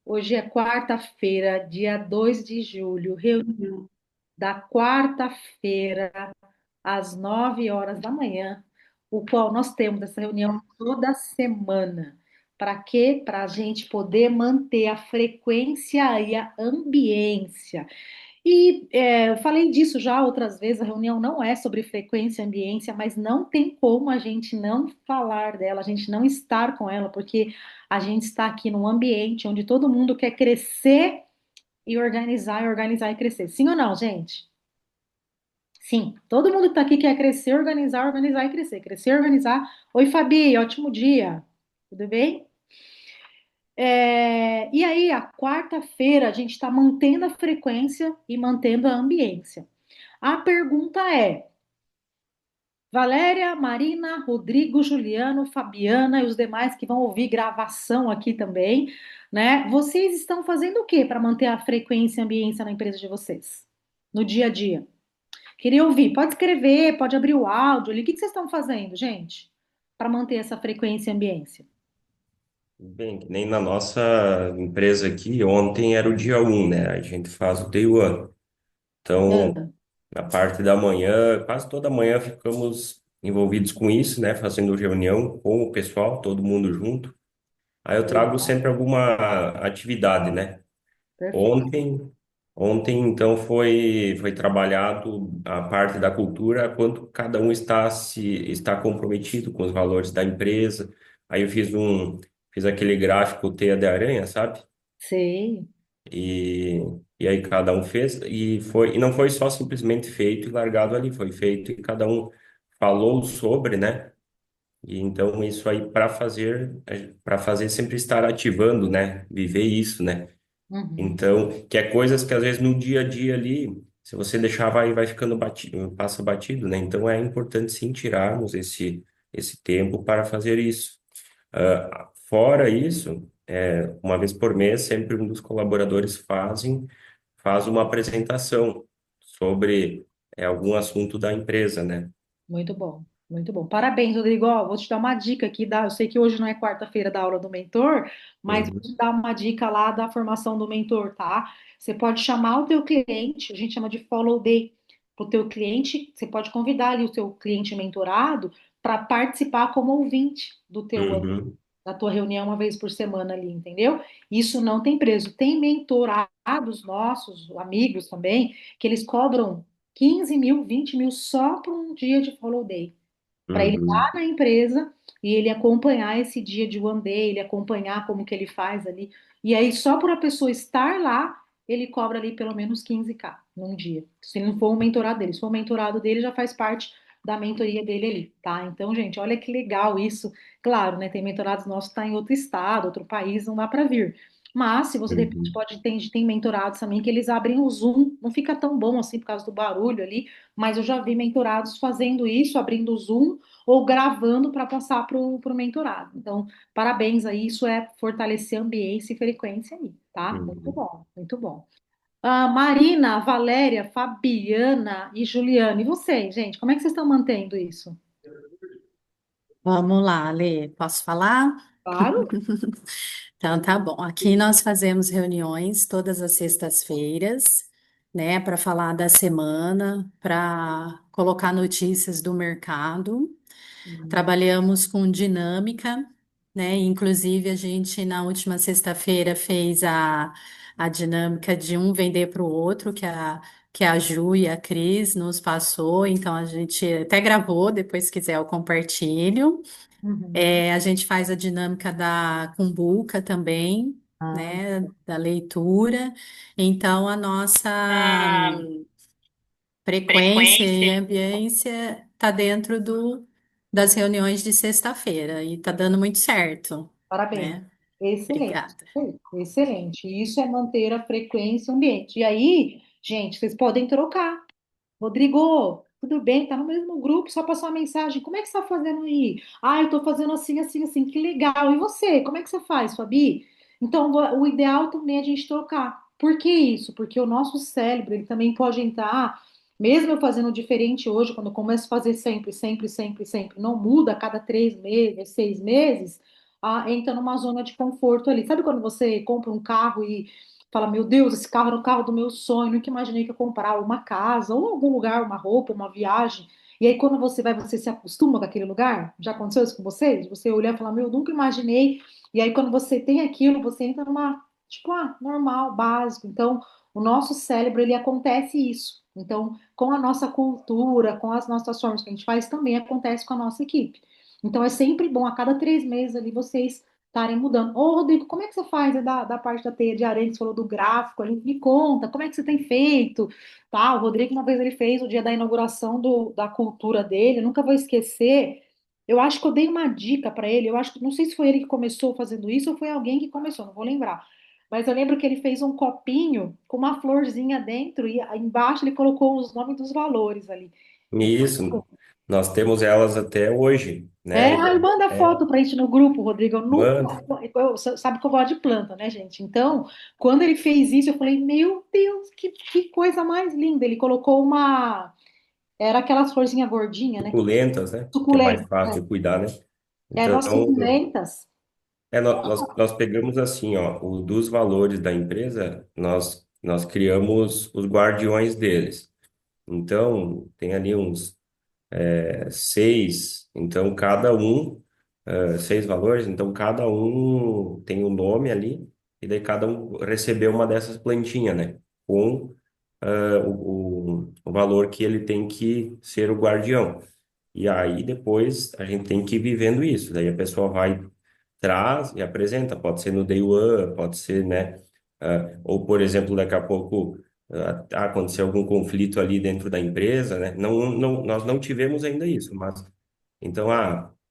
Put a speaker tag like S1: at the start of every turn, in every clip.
S1: Hoje é quarta-feira, dia 2 de julho, reunião da quarta-feira, às 9 horas da manhã, o qual nós temos essa reunião toda semana. Para quê? Para a gente poder manter a frequência e a ambiência. Eu falei disso já outras vezes, a reunião não é sobre frequência e ambiência, mas não tem como a gente não falar dela, a gente não estar com ela, porque a gente está aqui num ambiente onde todo mundo quer crescer e organizar e crescer. Sim ou não, gente? Sim, todo mundo que está aqui quer crescer, organizar e crescer. Crescer, organizar. Oi, Fabi, ótimo dia. Tudo bem? E aí, a quarta-feira, a gente está mantendo a frequência e mantendo a ambiência. A pergunta é: Valéria, Marina, Rodrigo, Juliano, Fabiana e os demais que vão ouvir gravação aqui também, né? Vocês estão fazendo o que para manter a frequência e a ambiência na empresa de vocês? No dia a dia? Queria ouvir. Pode escrever, pode abrir o áudio ali. O que que vocês estão fazendo, gente, para manter essa frequência e ambiência?
S2: Bem, que nem na nossa empresa aqui, ontem era o dia um, né? A gente faz o day one. Então,
S1: Ah,
S2: na parte da manhã, quase toda manhã ficamos envolvidos com isso, né? Fazendo reunião com o pessoal, todo mundo junto. Aí eu trago
S1: legal,
S2: sempre alguma atividade, né?
S1: perfeito.
S2: Ontem, ontem então foi trabalhado a parte da cultura, quanto cada um está comprometido com os valores da empresa. Aí eu fiz aquele gráfico teia de aranha, sabe?
S1: Sei.
S2: E, e aí cada um fez e não foi só simplesmente feito e largado ali, foi feito e cada um falou sobre, né? E então isso aí para fazer sempre estar ativando, né? Viver isso, né?
S1: Uhum,
S2: Então, que é coisas que às vezes no dia a dia ali, se você deixar, vai ficando batido, passa batido, né? Então é importante sim tirarmos esse tempo para fazer isso. Fora isso, uma vez por mês, sempre um dos colaboradores faz uma apresentação sobre algum assunto da empresa, né?
S1: muito bom, muito bom. Parabéns, Rodrigo. Ó, vou te dar uma dica aqui. Eu sei que hoje não é quarta-feira da aula do mentor, mas vou
S2: Uhum,
S1: te dar uma dica lá da formação do mentor, tá? Você pode chamar o teu cliente, a gente chama de follow day, para o teu cliente. Você pode convidar ali o teu cliente mentorado para participar como ouvinte
S2: uhum,
S1: da tua reunião uma vez por semana ali, entendeu? Isso não tem preço. Tem mentorados nossos, amigos também, que eles cobram 15 mil, 20 mil só por um dia de follow day, para ele estar
S2: uhum,
S1: na empresa e ele acompanhar esse dia de one day, ele acompanhar como que ele faz ali. E aí, só por a pessoa estar lá, ele cobra ali pelo menos 15K num dia. Se ele não for um mentorado dele, se for um mentorado dele, já faz parte da mentoria dele ali, tá? Então, gente, olha que legal isso. Claro, né? Tem mentorados nossos que tá em outro estado, outro país, não dá para vir. Mas, se você de repente
S2: uhum,
S1: pode, tem mentorados também que eles abrem o Zoom, não fica tão bom assim por causa do barulho ali, mas eu já vi mentorados fazendo isso, abrindo o Zoom ou gravando para passar para o mentorado. Então, parabéns aí, isso é fortalecer a ambiência e frequência aí, tá? Muito
S2: uhum.
S1: bom, muito bom. Marina, Valéria, Fabiana e Juliana, e vocês, gente, como é que vocês estão mantendo isso?
S3: Vamos lá, Lê, posso falar?
S1: Claro.
S3: Então, tá bom. Aqui nós fazemos reuniões todas as sextas-feiras, né, para falar da semana, para colocar notícias do mercado.
S1: Uhum,
S3: Trabalhamos com dinâmica, né? Inclusive, a gente na última sexta-feira fez a dinâmica de um vender para o outro, que a Ju e a Cris nos passou. Então, a gente até gravou, depois, se quiser, eu compartilho.
S1: uhum.
S3: A gente faz a dinâmica da cumbuca também,
S1: Ah,
S3: né? Da leitura. Então, a nossa frequência e
S1: frequência.
S3: ambiência está dentro das reuniões de sexta-feira e está dando muito certo,
S1: Parabéns.
S3: né?
S1: Excelente.
S3: Obrigada.
S1: Excelente. Isso é manter a frequência e o ambiente. E aí, gente, vocês podem trocar. Rodrigo, tudo bem? Tá no mesmo grupo, só passou uma mensagem. Como é que você tá fazendo aí? Ah, eu tô fazendo assim, assim, assim. Que legal. E você? Como é que você faz, Fabi? Então, o ideal também é a gente trocar. Por que isso? Porque o nosso cérebro, ele também pode entrar. Mesmo eu fazendo diferente hoje, quando eu começo a fazer sempre, sempre, sempre, sempre, não muda a cada 3 meses, 6 meses, entra numa zona de conforto ali. Sabe quando você compra um carro e fala, meu Deus, esse carro era o carro do meu sonho, nunca imaginei que ia comprar uma casa, ou algum lugar, uma roupa, uma viagem. E aí, quando você vai, você se acostuma com aquele lugar? Já aconteceu isso com vocês? Você olhar e falar, meu, eu nunca imaginei. E aí, quando você tem aquilo, você entra numa, tipo, normal, básico. Então, o nosso cérebro, ele acontece isso. Então, com a nossa cultura, com as nossas formas que a gente faz, também acontece com a nossa equipe. Então, é sempre bom, a cada 3 meses ali, vocês estarem mudando. Ô, Rodrigo, como é que você faz, né, da parte da teia de aranha, que você falou do gráfico ali? Me conta, como é que você tem feito? Tá, o Rodrigo, uma vez ele fez o dia da inauguração da cultura dele, eu nunca vou esquecer. Eu acho que eu dei uma dica para ele, eu acho que, não sei se foi ele que começou fazendo isso ou foi alguém que começou, não vou lembrar. Mas eu lembro que ele fez um copinho com uma florzinha dentro e embaixo ele colocou os nomes dos valores ali. Então,
S2: Isso, nós temos elas até hoje, né?
S1: aí manda
S2: É,
S1: foto pra gente no grupo, Rodrigo. Eu nunca.
S2: manda.
S1: Sabe que eu gosto de planta, né, gente? Então, quando ele fez isso, eu falei: Meu Deus, que coisa mais linda. Ele colocou uma. Era aquelas florzinhas gordinhas, né?
S2: Suculentas, né? Que é mais
S1: Suculenta.
S2: fácil de cuidar, né?
S1: Eram
S2: Então,
S1: as suculentas.
S2: nós pegamos assim, ó, o dos valores da empresa, nós criamos os guardiões deles. Então, tem ali uns seis, então cada um, seis valores, então cada um tem um nome ali, e daí cada um recebeu uma dessas plantinhas, né? Com o valor que ele tem que ser o guardião. E aí depois a gente tem que ir vivendo isso. Daí a pessoa vai, traz e apresenta. Pode ser no day one, pode ser, né? Ou, por exemplo, daqui a pouco acontecer algum conflito ali dentro da empresa, né? Nós não tivemos ainda isso, mas então,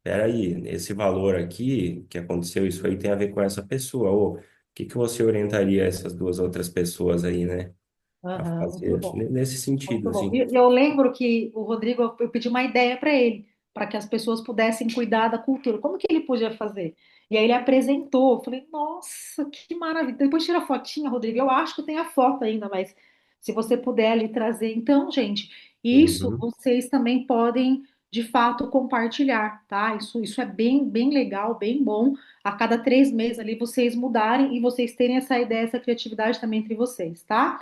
S2: peraí, esse valor aqui que aconteceu isso aí tem a ver com essa pessoa. Ou o que que você orientaria essas duas outras pessoas aí, né? A
S1: Aham, muito
S2: fazer
S1: bom.
S2: nesse sentido,
S1: Muito bom.
S2: assim.
S1: E eu lembro que o Rodrigo, eu pedi uma ideia para ele, para que as pessoas pudessem cuidar da cultura. Como que ele podia fazer? E aí ele apresentou. Eu falei, nossa, que maravilha. Depois tira a fotinha, Rodrigo. Eu acho que tem a foto ainda, mas se você puder ali trazer. Então, gente, isso
S2: Uhum.
S1: vocês também podem, de fato, compartilhar, tá? Isso é bem, bem legal, bem bom. A cada 3 meses ali vocês mudarem e vocês terem essa ideia, essa criatividade também entre vocês, tá?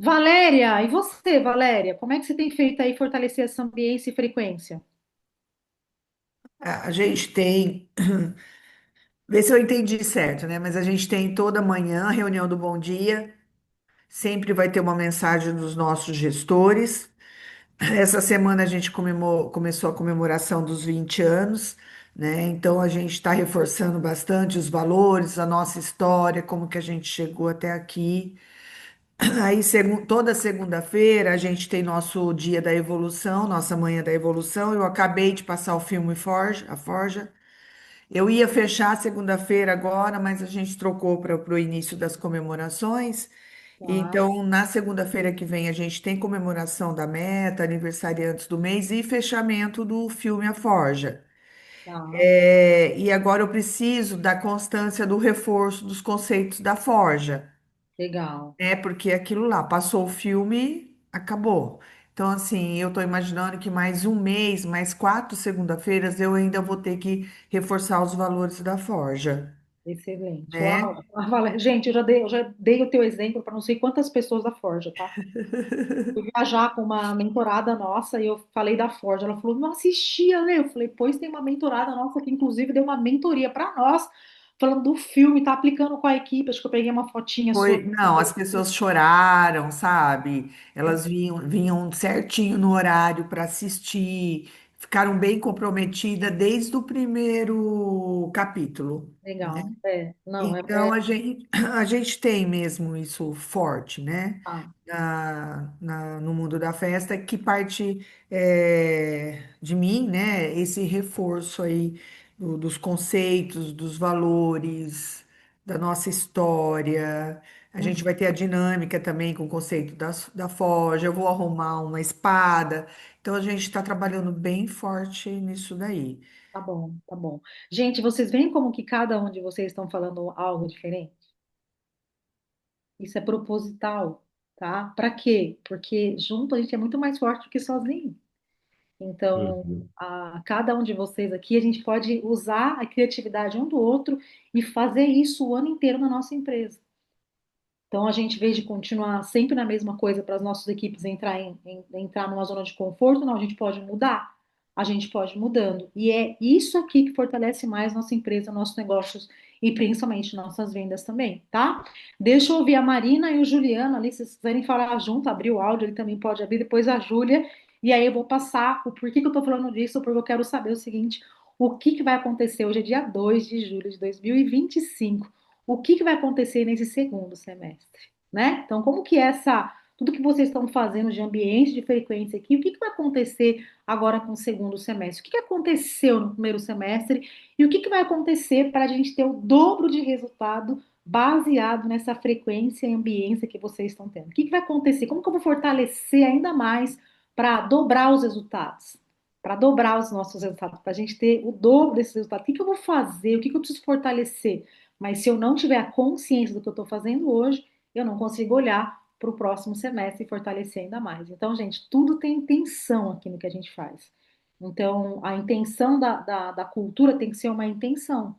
S1: Valéria, e você, Valéria, como é que você tem feito aí fortalecer essa ambiência e frequência?
S4: A gente tem, vê se eu entendi certo, né? Mas a gente tem toda manhã a reunião do Bom Dia, sempre vai ter uma mensagem dos nossos gestores. Essa semana a gente começou a comemoração dos 20 anos, né? Então a gente está reforçando bastante os valores, a nossa história, como que a gente chegou até aqui. Aí, toda segunda-feira, a gente tem nosso dia da evolução, nossa manhã da evolução. Eu acabei de passar o filme Forja, a Forja. Eu ia fechar segunda-feira agora, mas a gente trocou para o início das comemorações.
S1: Tá,
S4: Então, na segunda-feira que vem, a gente tem comemoração da meta, aniversariantes do mês e fechamento do filme A Forja.
S1: tá,
S4: E agora eu preciso da constância do reforço dos conceitos da Forja,
S1: legal.
S4: né? Porque aquilo lá, passou o filme, acabou. Então, assim, eu estou imaginando que mais um mês, mais 4 segunda-feiras, eu ainda vou ter que reforçar os valores da Forja,
S1: Excelente.
S4: né?
S1: Uau. Valéria, gente, eu já dei o teu exemplo para não sei quantas pessoas da Forja, tá? Fui viajar com uma mentorada nossa e eu falei da Forja. Ela falou, não assistia, né? Eu falei, pois tem uma mentorada nossa que, inclusive, deu uma mentoria para nós, falando do filme, tá aplicando com a equipe. Acho que eu peguei uma fotinha sua.
S4: Foi, não, as pessoas choraram, sabe? Elas vinham certinho no horário para assistir, ficaram bem comprometidas desde o primeiro capítulo, né?
S1: Legal. É, não,
S4: Então a gente tem mesmo isso forte, né?
S1: tá.
S4: No mundo da festa, que parte de mim, né? Esse reforço aí dos conceitos, dos valores, da nossa história. A gente
S1: Uhum.
S4: vai ter a dinâmica também com o conceito da forja. Eu vou arrumar uma espada. Então a gente está trabalhando bem forte nisso daí.
S1: Tá bom, tá bom. Gente, vocês veem como que cada um de vocês estão falando algo diferente? Isso é proposital. tá? Para quê? Porque junto a gente é muito mais forte do que sozinho. Então,
S2: Uhum.
S1: cada um de vocês aqui, a gente pode usar a criatividade um do outro e fazer isso o ano inteiro na nossa empresa. Então, a gente, em vez de continuar sempre na mesma coisa para as nossas equipes entrar numa zona de conforto, não, a gente pode mudar. A gente pode ir mudando. E é isso aqui que fortalece mais nossa empresa, nossos negócios e principalmente nossas vendas também, tá? Deixa eu ouvir a Marina e o Juliano ali, se vocês quiserem falar junto, abrir o áudio, ele também pode abrir, depois a Júlia. E aí eu vou passar o porquê que eu tô falando disso, porque eu quero saber o seguinte: o que que vai acontecer? Hoje é dia 2 de julho de 2025. O que que vai acontecer nesse segundo semestre, né? Então, como que tudo que vocês estão fazendo de ambiente, de frequência aqui, o que que vai acontecer agora com o segundo semestre? O que que aconteceu no primeiro semestre e o que que vai acontecer para a gente ter o dobro de resultado baseado nessa frequência e ambiência que vocês estão tendo? O que que vai acontecer? Como que eu vou fortalecer ainda mais para dobrar os resultados? Para dobrar os nossos resultados, para a gente ter o dobro desses resultados. O que que eu vou fazer? O que que eu preciso fortalecer? Mas se eu não tiver a consciência do que eu estou fazendo hoje, eu não consigo olhar para o próximo semestre e fortalecer ainda mais. Então, gente, tudo tem intenção aqui no que a gente faz. Então, a intenção da cultura tem que ser uma intenção.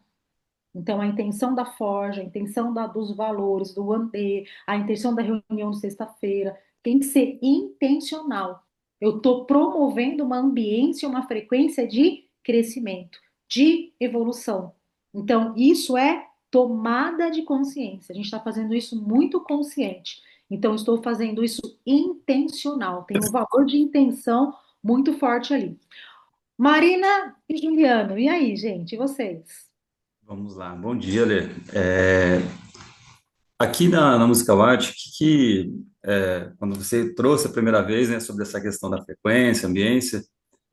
S1: Então, a intenção da forja, a intenção dos valores, do one day, a intenção da reunião de sexta-feira, tem que ser intencional. Eu estou promovendo uma ambiência, uma frequência de crescimento, de evolução. Então, isso é tomada de consciência. A gente está fazendo isso muito consciente. Então, estou fazendo isso intencional. Tem um valor de intenção muito forte ali. Marina e Juliano, e aí, gente, e vocês?
S5: Vamos lá, bom dia, Lê. Aqui na Musical Art, quando você trouxe a primeira vez, né, sobre essa questão da frequência, ambiência,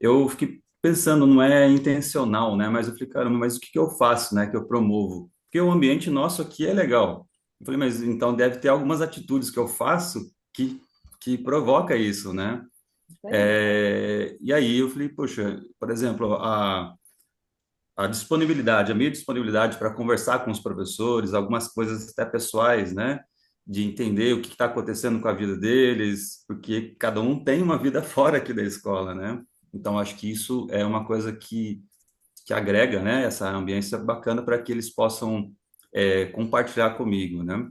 S5: eu fiquei pensando, não é intencional, né, mas eu falei, caramba, mas o que que eu faço, né, que eu promovo? Porque o ambiente nosso aqui é legal. Eu falei, mas então deve ter algumas atitudes que eu faço que provoca isso, né?
S1: Isso aí.
S5: E aí eu falei, poxa, por exemplo, a disponibilidade, a minha disponibilidade para conversar com os professores, algumas coisas até pessoais, né? De entender o que está acontecendo com a vida deles, porque cada um tem uma vida fora aqui da escola, né? Então, acho que isso é uma coisa que agrega, né? Essa ambiência bacana para que eles possam compartilhar comigo, né?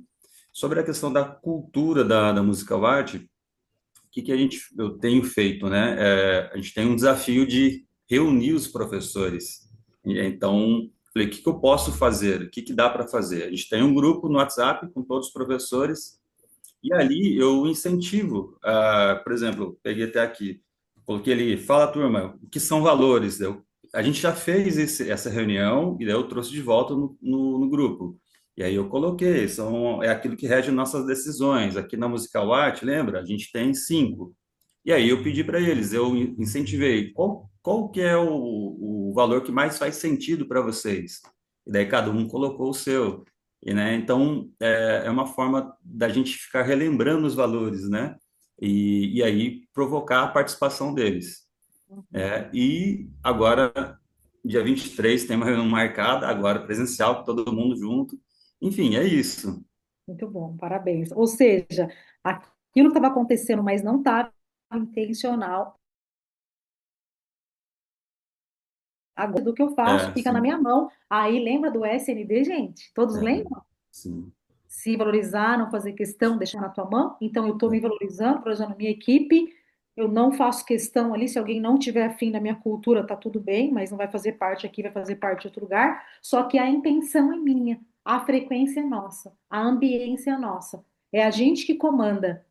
S5: Sobre a questão da cultura da musical art, o que eu tenho feito, né? A gente tem um desafio de reunir os professores. E então, falei, o que que eu posso fazer? O que que dá para fazer? A gente tem um grupo no WhatsApp com todos os professores e ali eu incentivo, por exemplo, peguei até aqui, coloquei ali, fala turma, o que são valores? A gente já fez essa reunião e daí eu trouxe de volta no grupo. E aí eu coloquei, é aquilo que rege nossas decisões. Aqui na Musical Art, lembra? A gente tem 5. E aí eu pedi para eles, eu incentivei, qual que é o valor que mais faz sentido para vocês? E daí cada um colocou o seu. E, né, então, é uma forma da gente ficar relembrando os valores, né? E aí provocar a participação deles.
S1: Uhum.
S5: E agora, dia 23 tem uma reunião marcada, agora presencial, com todo mundo junto. Enfim, é isso.
S1: Muito bom, parabéns. Ou seja, aquilo que estava acontecendo, mas não estava intencional, agora do que eu faço fica na
S5: Sim,
S1: minha mão. Aí lembra do SND, gente? Todos
S5: é,
S1: lembram?
S5: sim.
S1: Se valorizar, não fazer questão, deixar na tua mão. Então, eu estou me valorizando, valorizando a minha equipe. Eu não faço questão ali, se alguém não tiver afim da minha cultura, tá tudo bem, mas não vai fazer parte aqui, vai fazer parte de outro lugar. Só que a intenção é minha, a frequência é nossa, a ambiência é nossa. É a gente que comanda.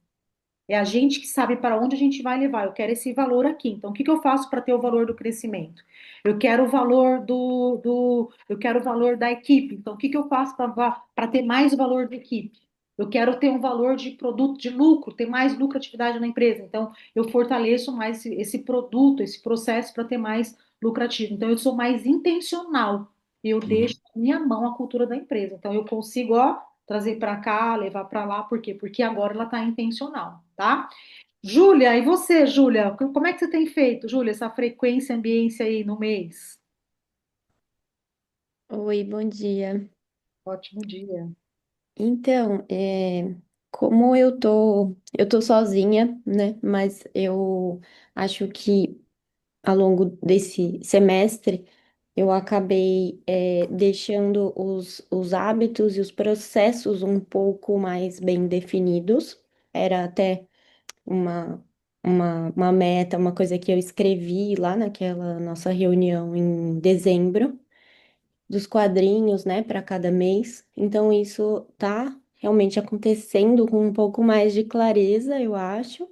S1: É a gente que sabe para onde a gente vai levar. Eu quero esse valor aqui. Então, o que que eu faço para ter o valor do crescimento? Eu quero o valor eu quero o valor da equipe. Então, o que que eu faço para ter mais valor da equipe? Eu quero ter um valor de produto, de lucro, ter mais lucratividade na empresa. Então, eu fortaleço mais esse produto, esse processo para ter mais lucrativo. Então, eu sou mais intencional. Eu deixo
S5: Uhum.
S1: na minha mão a cultura da empresa. Então, eu consigo, ó, trazer para cá, levar para lá, por quê? Porque agora ela está intencional, tá? Júlia, e você, Júlia? Como é que você tem feito, Júlia, essa frequência, ambiência aí no mês?
S6: Oi, bom dia.
S1: Ótimo dia.
S6: Então, como eu tô sozinha, né? Mas eu acho que ao longo desse semestre eu acabei deixando os hábitos e os processos um pouco mais bem definidos. Era até uma, uma meta, uma coisa que eu escrevi lá naquela nossa reunião em dezembro, dos quadrinhos, né, para cada mês. Então, isso tá realmente acontecendo com um pouco mais de clareza, eu acho.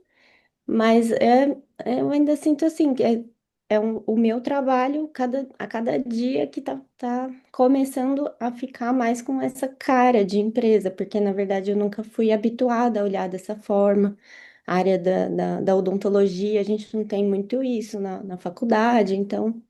S6: Mas eu ainda sinto assim, que o meu trabalho a cada dia que tá começando a ficar mais com essa cara de empresa, porque na verdade eu nunca fui habituada a olhar dessa forma. A área da odontologia, a gente não tem muito isso na faculdade, então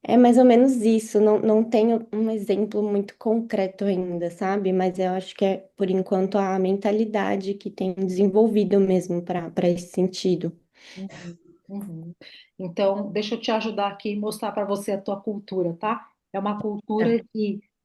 S6: é mais ou menos isso. Não tenho um exemplo muito concreto ainda, sabe? Mas eu acho que é, por enquanto, a mentalidade que tem desenvolvido mesmo para esse sentido.
S1: Uhum, uhum. Então, deixa eu te ajudar aqui e mostrar para você a tua cultura, tá? É
S6: Tá.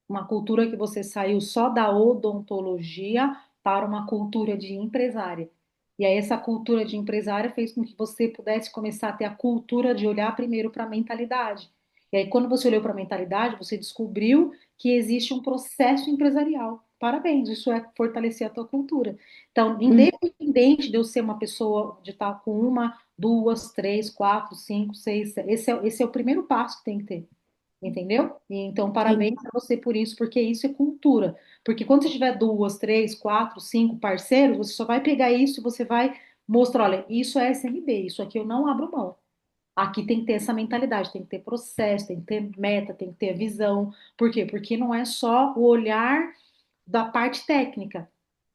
S1: uma cultura que você saiu só da odontologia para uma cultura de empresária. E aí essa cultura de empresária fez com que você pudesse começar a ter a cultura de olhar primeiro para a mentalidade. E aí quando você olhou para a mentalidade, você descobriu que existe um processo empresarial. Parabéns, isso é fortalecer a tua cultura. Então,
S6: Hum,
S1: independente de eu ser uma pessoa de estar com uma, duas, três, quatro, cinco, seis, esse é o primeiro passo que tem que ter, entendeu? E então,
S6: sim,
S1: parabéns a você por isso, porque isso é cultura. Porque quando você tiver duas, três, quatro, cinco parceiros, você só vai pegar isso e você vai mostrar, olha, isso é SMB, isso aqui eu não abro mão. Aqui tem que ter essa mentalidade, tem que ter processo, tem que ter meta, tem que ter visão. Por quê? Porque não é só o olhar da parte técnica.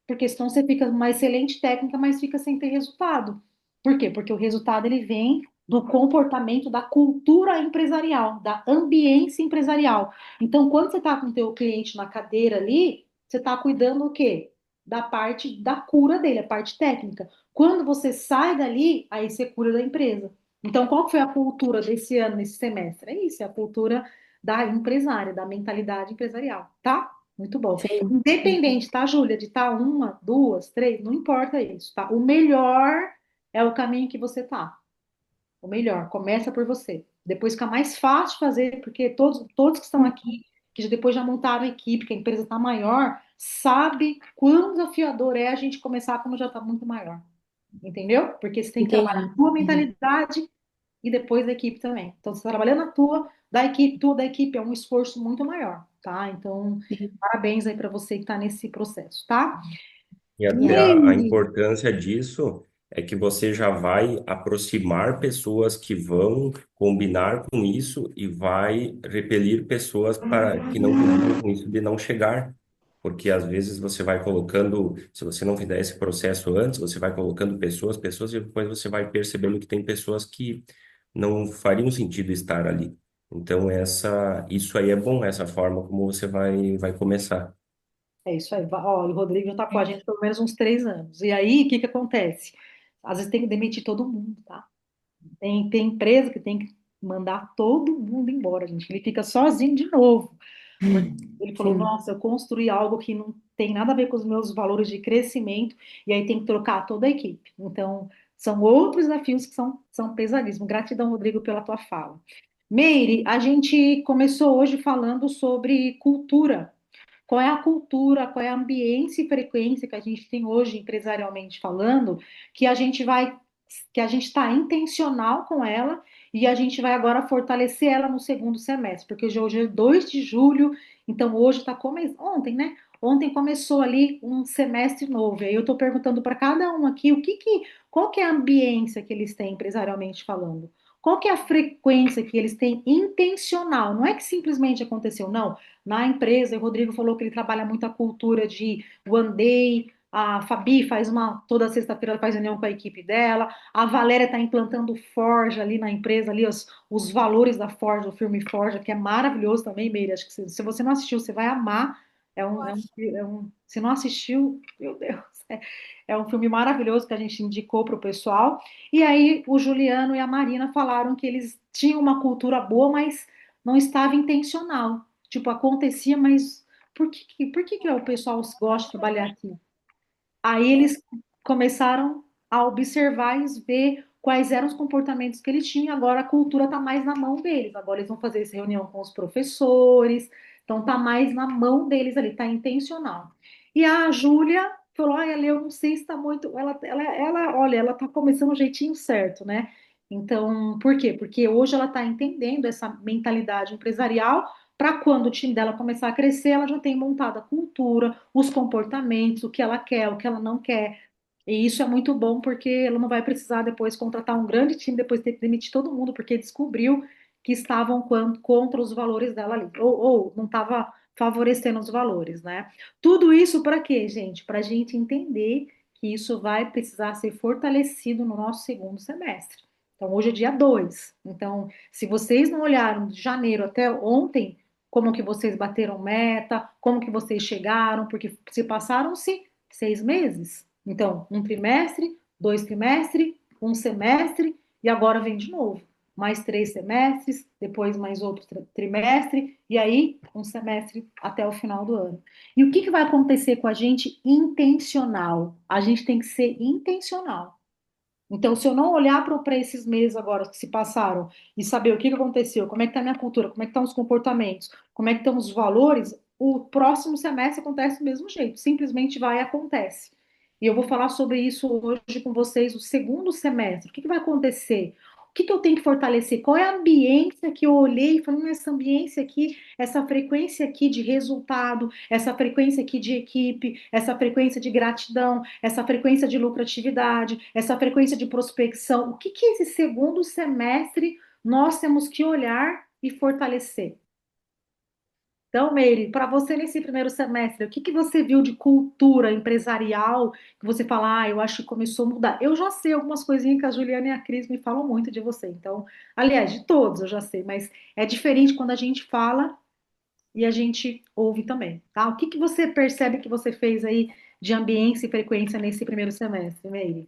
S1: Porque senão você fica uma excelente técnica, mas fica sem ter resultado. Por quê? Porque o resultado ele vem do comportamento, da cultura empresarial, da ambiência empresarial. Então, quando você está com o teu cliente na cadeira ali, você está cuidando o quê? Da parte da cura dele, a parte técnica. Quando você sai dali, aí você cura da empresa. Então, qual que foi a cultura desse ano, nesse semestre? É isso, é a cultura da empresária, da mentalidade empresarial, tá? Muito bom.
S6: sim.
S1: Independente, tá, Júlia, de estar uma, duas, três, não importa isso, tá? O melhor é o caminho que você tá. O melhor, começa por você. Depois fica mais fácil de fazer, porque todos que estão aqui, que depois já montaram a equipe, que a empresa está maior, sabe quão desafiador é a gente começar quando já está muito maior. Entendeu? Porque você tem que trabalhar a
S6: Entendi.
S1: tua
S6: Uhum.
S1: mentalidade e depois da equipe também. Então, você tá trabalhando a tua, da equipe, tua da equipe é um esforço muito maior, tá? Então,
S6: Sim.
S1: parabéns aí para você que está nesse processo, tá?
S2: E até a
S1: Meire,
S2: importância disso é que você já vai aproximar pessoas que vão combinar com isso e vai repelir pessoas para que não combinam com isso de não chegar. Porque às vezes você vai colocando, se você não fizer esse processo antes, você vai colocando pessoas, e depois você vai percebendo que tem pessoas que não fariam sentido estar ali. Então, isso aí é bom, essa forma como você vai começar.
S1: é isso aí. Ó, o Rodrigo já está com a gente pelo menos uns 3 anos. E aí, o que que acontece? Às vezes tem que demitir todo mundo, tá? Tem empresa que tem que mandar todo mundo embora, gente. Ele fica sozinho de novo. Porque ele falou,
S6: Sim,
S1: nossa, eu construí algo que não tem nada a ver com os meus valores de crescimento, e aí tem que trocar toda a equipe. Então, são outros desafios que são pesadíssimos. Gratidão, Rodrigo, pela tua fala. Meire, a gente começou hoje falando sobre cultura. Qual é a cultura, qual é a ambiência e frequência que a gente tem hoje, empresarialmente falando, que a gente vai, que a gente está intencional com ela e a gente vai agora fortalecer ela no segundo semestre, porque hoje é 2 de julho, então hoje está começando, ontem, né? Ontem começou ali um semestre novo. E aí eu estou perguntando para cada um aqui qual que é a ambiência que eles têm empresarialmente falando? Qual que é a frequência que eles têm intencional? Não é que simplesmente aconteceu, não na empresa. O Rodrigo falou que ele trabalha muito a cultura de One Day. A Fabi faz toda sexta-feira ela faz reunião com a equipe dela. A Valéria está implantando Forja ali na empresa, ali os valores da Forja, o filme Forja, que é maravilhoso também, Meire. Acho que se você não assistiu, você vai amar. Se não assistiu, meu Deus, é um filme maravilhoso que a gente indicou para o pessoal. E aí o Juliano e a Marina falaram que eles tinham uma cultura boa, mas não estava intencional. Tipo, acontecia, mas por que que o pessoal gosta de trabalhar aqui? Aí eles começaram a observar e ver quais eram os comportamentos que ele tinha. Agora a cultura está mais na mão deles. Agora eles vão fazer essa reunião com os professores. Então está mais na mão deles ali, está intencional. E a Júlia falou: Ai, Ale, eu não sei se está muito. Olha, ela está começando o jeitinho certo, né? Então, por quê? Porque hoje ela está entendendo essa mentalidade empresarial para quando o time dela começar a crescer, ela já tem montado a cultura, os comportamentos, o que ela quer, o que ela não quer. E isso é muito bom porque ela não vai precisar depois contratar um grande time, depois ter que demitir todo mundo, porque descobriu que estavam contra os valores dela ali, ou não estava favorecendo os valores, né? Tudo isso para quê, gente? Para a gente entender que isso vai precisar ser fortalecido no nosso segundo semestre. Então, hoje é dia 2. Então, se vocês não olharam de janeiro até ontem, como que vocês bateram meta, como que vocês chegaram, porque se passaram-se 6 meses. Então, um trimestre, 2 trimestres, um semestre, e agora vem de novo. Mais 3 semestres, depois mais outro trimestre, e aí um semestre até o final do ano. E o que vai acontecer com a gente intencional? A gente tem que ser intencional. Então, se eu não olhar para esses meses agora que se passaram e saber o que aconteceu, como é que está a minha cultura, como é que estão os comportamentos, como é que estão os valores, o próximo semestre acontece do mesmo jeito, simplesmente vai e acontece. E eu vou falar sobre isso hoje com vocês, o segundo semestre. O que vai acontecer? O que eu tenho que fortalecer? Qual é a ambiência que eu olhei e falei, essa ambiência aqui, essa frequência aqui de resultado, essa frequência aqui de equipe, essa frequência de gratidão, essa frequência de lucratividade, essa frequência de prospecção. O que esse segundo semestre nós temos que olhar e fortalecer? Então, Meire, para você nesse primeiro semestre, o que você viu de cultura empresarial que você fala, eu acho que começou a mudar? Eu já sei algumas coisinhas que a Juliana e a Cris me falam muito de você. Então, aliás, de todos eu já sei, mas é diferente quando a gente fala e a gente ouve também, tá? O que você percebe que você fez aí de ambiência e frequência nesse primeiro semestre, Meire?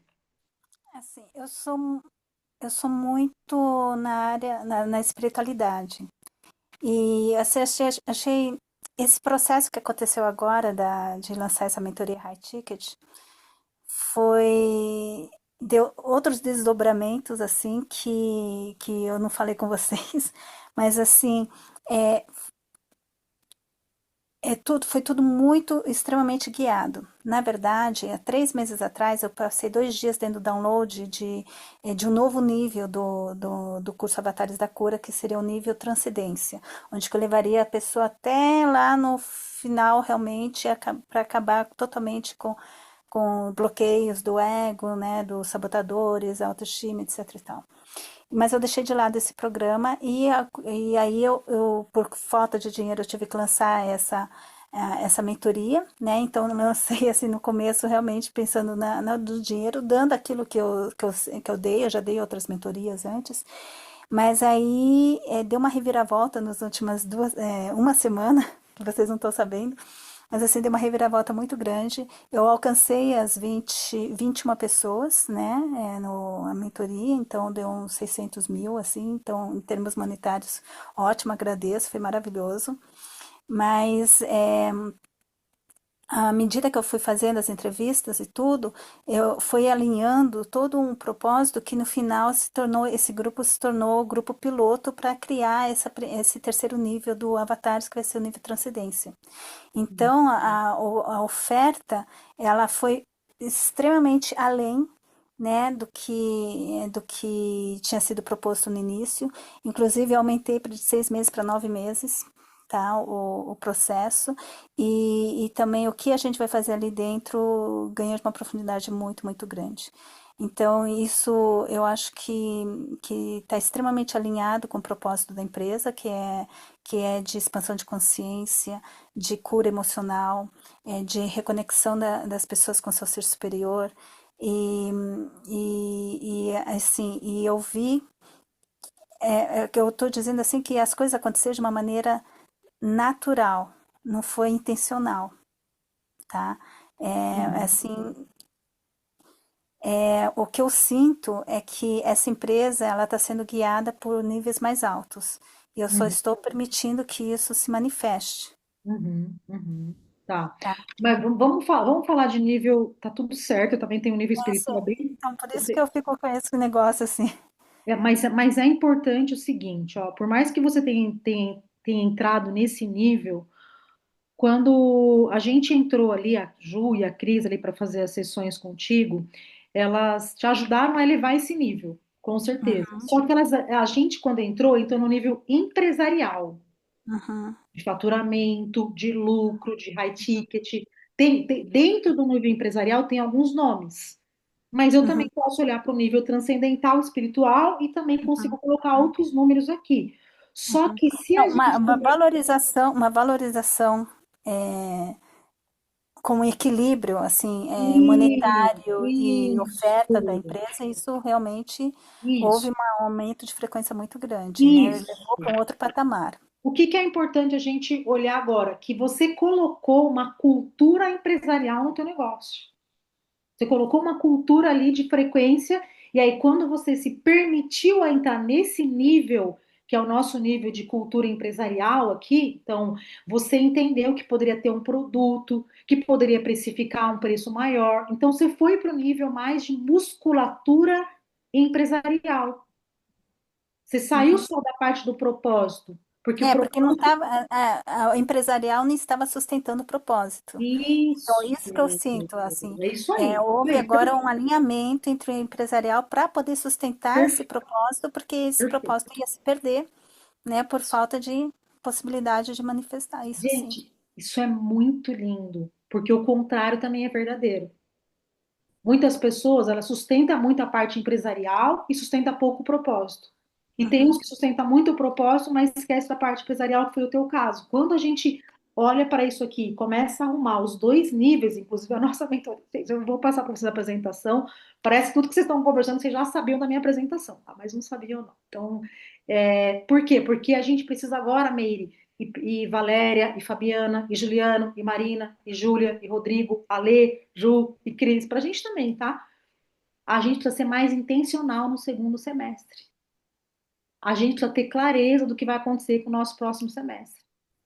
S7: Assim, eu sou muito na área, na espiritualidade. E assim, achei esse processo que aconteceu agora de lançar essa mentoria High Ticket deu outros desdobramentos assim que eu não falei com vocês, mas assim, é, foi tudo muito extremamente guiado. Na verdade, há 3 meses atrás, eu passei 2 dias dentro do download de um novo nível do curso Avatares da Cura, que seria o nível Transcendência, onde que eu levaria a pessoa até lá no final, realmente, para acabar totalmente com bloqueios do ego, né, dos sabotadores, autoestima, etc e tal. Mas eu deixei de lado esse programa e aí por falta de dinheiro, eu tive que lançar essa mentoria, né? Então, eu lancei assim no começo, realmente pensando do dinheiro, dando aquilo que eu dei, eu já dei outras mentorias antes, mas aí deu uma reviravolta nas últimas uma semana, que vocês não estão sabendo, mas assim, deu uma reviravolta muito grande. Eu alcancei as 21 pessoas, né, na mentoria, então deu uns 600 mil, assim, então em termos monetários, ótimo, agradeço, foi maravilhoso. Mas à medida que eu fui fazendo as entrevistas e tudo, eu fui alinhando todo um propósito que no final esse grupo se tornou o grupo piloto para criar esse terceiro nível do Avatares, que vai ser o nível Transcendência. Então, a oferta, ela foi extremamente além, né, do que tinha sido proposto no início. Inclusive, eu aumentei de 6 meses para 9 meses, tá, o processo. E também o que a gente vai fazer ali dentro ganha de uma profundidade muito, muito grande. Então, isso eu acho que está extremamente alinhado com o propósito da empresa, que é de expansão de consciência, de cura emocional, de reconexão das pessoas com seu ser superior. E, assim, e eu vi, que eu estou dizendo assim, que as coisas aconteceram de uma maneira natural, não foi intencional, tá?
S1: Uhum,
S7: Assim, o que eu sinto é que essa empresa ela está sendo guiada por níveis mais altos. E eu só
S1: uhum,
S7: estou permitindo que isso se manifeste.
S1: uhum, uhum. Tá.
S7: tá?
S1: Mas vamos falar de nível. Tá tudo certo, eu também tenho um nível espiritual bem.
S7: Então, por isso que eu fico com esse negócio assim.
S1: Mas é importante o seguinte, ó, por mais que você tenha entrado nesse nível, quando a gente entrou ali, a Ju e a Cris ali para fazer as sessões contigo, elas te ajudaram a elevar esse nível, com certeza.
S7: Uhum,
S1: Só que a gente, quando entrou no nível empresarial,
S7: uhum,
S1: de faturamento, de lucro, de high ticket. Dentro do nível empresarial tem alguns nomes, mas eu também
S7: uhum,
S1: posso olhar para o nível transcendental, espiritual e também consigo
S7: uhum,
S1: colocar outros números aqui. Só
S7: uhum.
S1: que se a
S7: Então,
S1: gente
S7: uma valorização é, com equilíbrio, assim, monetário e oferta da
S1: isso,
S7: empresa, isso realmente houve
S1: isso,
S7: um aumento de frequência muito grande, né?
S1: isso.
S7: Levou para um outro patamar.
S1: O que que é importante a gente olhar agora? Que você colocou uma cultura empresarial no teu negócio. Você colocou uma cultura ali de frequência, e aí, quando você se permitiu a entrar nesse nível, que é o nosso nível de cultura empresarial aqui, então você entendeu que poderia ter um produto, que poderia precificar um preço maior. Então, você foi para o nível mais de musculatura empresarial. Você saiu
S7: Uhum.
S1: só da parte do propósito, porque o
S7: Porque não
S1: propósito.
S7: estava, a empresarial não estava sustentando o propósito. Então,
S1: Isso,
S7: isso que eu sinto, assim,
S1: é isso
S7: houve
S1: aí,
S7: agora um alinhamento entre o empresarial para poder sustentar esse
S1: perfeito,
S7: propósito, porque esse
S1: perfeito.
S7: propósito ia se perder, né, por falta de possibilidade de manifestar, isso sim.
S1: Gente, isso é muito lindo, porque o contrário também é verdadeiro. Muitas pessoas, elas sustentam muito a parte empresarial e sustenta pouco o propósito. E tem uns
S7: Uhum,
S1: que sustentam muito o propósito, mas esquece da parte empresarial, que foi o teu caso. Quando a gente olha para isso aqui, começa a arrumar os dois níveis, inclusive a nossa mentoria, eu vou passar para vocês a apresentação, parece que tudo que vocês estão conversando, vocês já sabiam da minha apresentação, tá? Mas não sabiam não. Então, por quê? Porque a gente precisa agora, Meire, e Valéria, e Fabiana, e Juliano, e Marina, e Júlia, e Rodrigo, Alê, Ju e Cris, para a gente também, tá? A gente precisa ser mais intencional no segundo semestre. A gente precisa ter clareza do que vai acontecer com o nosso próximo semestre.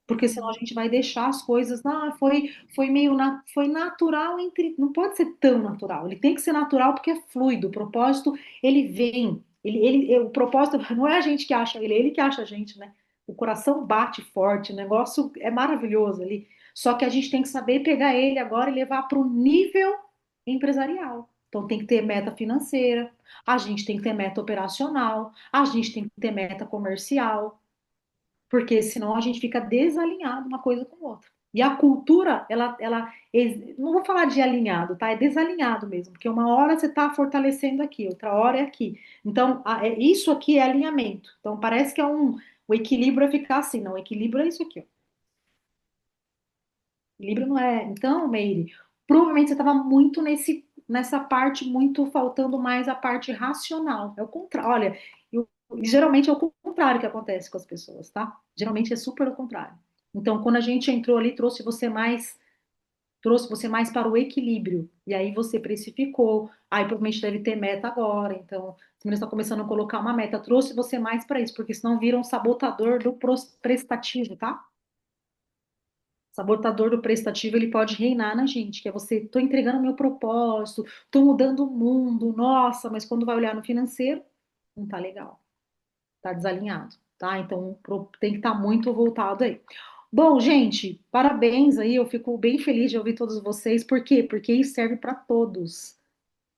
S1: Porque senão a
S7: uhum,
S1: gente vai deixar as coisas, não, foi meio, foi natural entre, não pode ser tão natural, ele tem que ser natural porque é fluido, o propósito, ele vem, o propósito não é a gente que acha ele que acha a gente, né? O coração bate forte, o negócio é maravilhoso ali, só que a gente tem que saber pegar ele agora e levar para o nível empresarial. Então tem que ter meta financeira, a gente tem que ter meta operacional, a gente tem que ter meta comercial, porque senão a gente fica desalinhado uma coisa com outra. E a cultura, não vou falar de alinhado, tá? É desalinhado mesmo, porque uma hora você está fortalecendo aqui, outra hora é aqui. Então, isso aqui é alinhamento. Então, parece que o equilíbrio é ficar assim, não, o equilíbrio é isso aqui, ó. Equilíbrio não é. Então, Meire, provavelmente você estava muito nessa parte, muito faltando mais a parte racional. É o contrário. Olha, geralmente é o contrário que acontece com as pessoas, tá? Geralmente é super o contrário. Então, quando a gente entrou ali, trouxe você mais para o equilíbrio. E aí você precificou. Aí provavelmente deve ter meta agora. Então, se você está começando a colocar uma meta, trouxe você mais para isso, porque senão vira um sabotador do prestativo, tá? Sabotador do prestativo, ele pode reinar na gente, que é você, tô entregando meu propósito, tô mudando o mundo, nossa, mas quando vai olhar no financeiro, não tá legal, tá desalinhado, tá? Então tem que estar muito voltado aí. Bom, gente, parabéns aí, eu fico bem feliz de ouvir todos vocês, por quê? Porque isso serve para todos.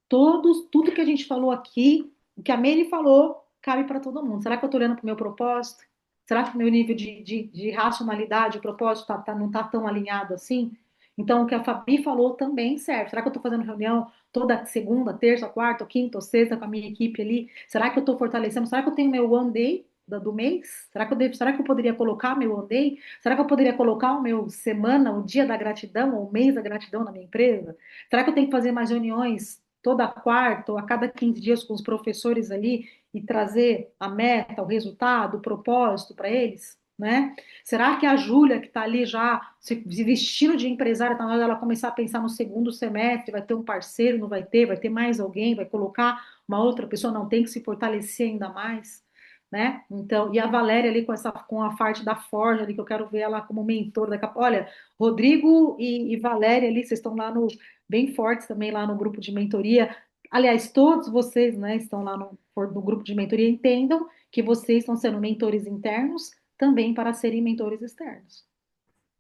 S1: Todos, tudo que a gente falou aqui, o que a Meire falou, cabe para todo mundo. Será que eu estou olhando para o meu propósito? Será que o meu nível de racionalidade, o propósito não está tão alinhado assim? Então, o que a Fabi falou também serve. Será que eu estou fazendo reunião toda segunda, terça, quarta, quinta ou sexta com a minha equipe ali? Será que eu estou fortalecendo? Será que eu tenho meu one day do mês? Será que eu poderia colocar meu one day? Será que eu poderia colocar o meu semana, o dia da gratidão, ou o mês da gratidão na minha empresa? Será que eu tenho que fazer mais reuniões toda quarta ou a cada 15 dias com os professores ali e trazer a meta, o resultado, o propósito para eles? Né? Será que a Júlia, que está ali já se vestindo de empresária, está na hora dela começar a pensar no segundo semestre, vai ter um parceiro, vai ter mais alguém, vai colocar uma outra pessoa, não tem que se fortalecer ainda mais? né? Então, e a Valéria ali com a parte da Forja ali, que eu quero ver ela como mentora daqui a pouco. Olha, Rodrigo e Valéria ali, vocês estão lá no, bem fortes também lá no grupo de mentoria. Aliás, todos vocês, né, estão lá no grupo de mentoria, entendam que vocês estão sendo mentores internos também para serem mentores externos,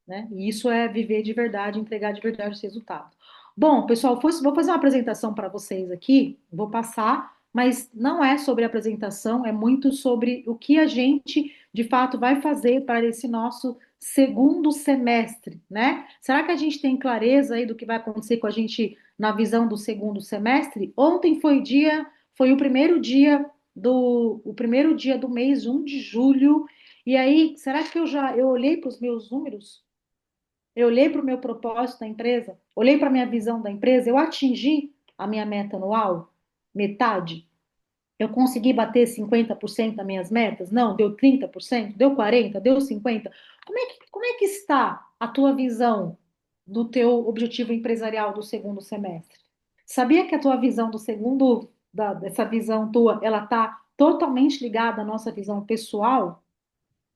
S1: né? E isso é viver de verdade, entregar de verdade os resultados. Bom, pessoal, vou fazer uma apresentação para vocês aqui, vou passar, mas não é sobre a apresentação, é muito sobre o que a gente de fato vai fazer para esse nosso segundo semestre, né? Será que a gente tem clareza aí do que vai acontecer com a gente na visão do segundo semestre? Ontem foi o primeiro dia do mês 1 de julho. E aí, será que eu olhei para os meus números? Eu olhei para o meu propósito da empresa, olhei para a minha visão da empresa, eu atingi a minha meta anual, metade. Eu consegui bater 50% das minhas metas? Não, deu 30%, deu 40%, deu 50%. Como é que está a tua visão do teu objetivo empresarial do segundo semestre? Sabia que a tua visão do dessa visão tua, ela está totalmente ligada à nossa visão pessoal?